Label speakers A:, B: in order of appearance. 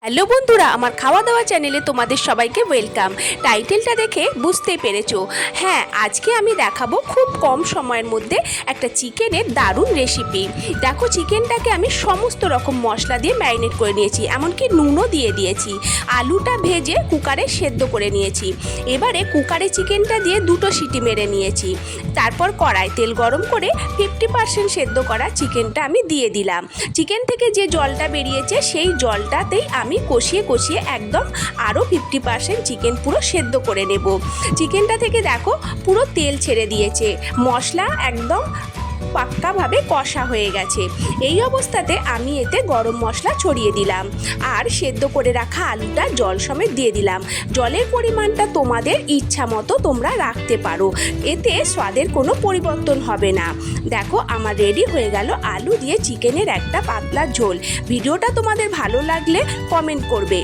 A: Hello বন্ধুরা, আমার খাওয়া দাওয়া চ্যানেলে তোমাদের সবাইকে ওয়েলকাম। টাইটেলটা দেখে বুঝতেই পেরেছো। হ্যাঁ, আজকে আমি দেখাবো খুব কম সময়ের মধ্যে একটা চিকেনের দারুণ রেসিপি। দেখো, চিকেনটাকে আমি সমস্ত রকম মশলা দিয়ে ম্যারিনেট করে নিয়েছি, এমনকি নুনও দিয়ে দিয়েছি। আলুটা ভেজে কুকারে সেদ্ধ করে নিয়েছি। এবারে কুকারে চিকেনটা দিয়ে 2টো সিটি মেরে নিয়েছি। তারপর কড়াই তেল গরম করে 50% সেদ্ধ করা চিকেনটা আমি দিয়ে দিলাম। চিকেন থেকে যে জলটা বেরিয়েছে সেই জলটাতেই আমি কষিয়ে কষিয়ে একদম আরও 50% চিকেন পুরো সেদ্ধ করে নেব। চিকেনটা থেকে দেখো পুরো তেল ছেড়ে দিয়েছে, মশলা একদম পাক্কাভাবে কষা হয়ে গেছে। এই অবস্থাতে আমি এতে গরম মশলা ছড়িয়ে দিলাম আর সেদ্ধ করে রাখা আলুটা জল সমেত দিয়ে দিলাম। জলের পরিমাণটা তোমাদের ইচ্ছা মতো তোমরা রাখতে পারো, এতে স্বাদের কোনো পরিবর্তন হবে না। দেখো, আমার রেডি হয়ে গেল আলু দিয়ে চিকেনের একটা পাতলা ঝোল। ভিডিওটা তোমাদের ভালো লাগলে কমেন্ট করবে।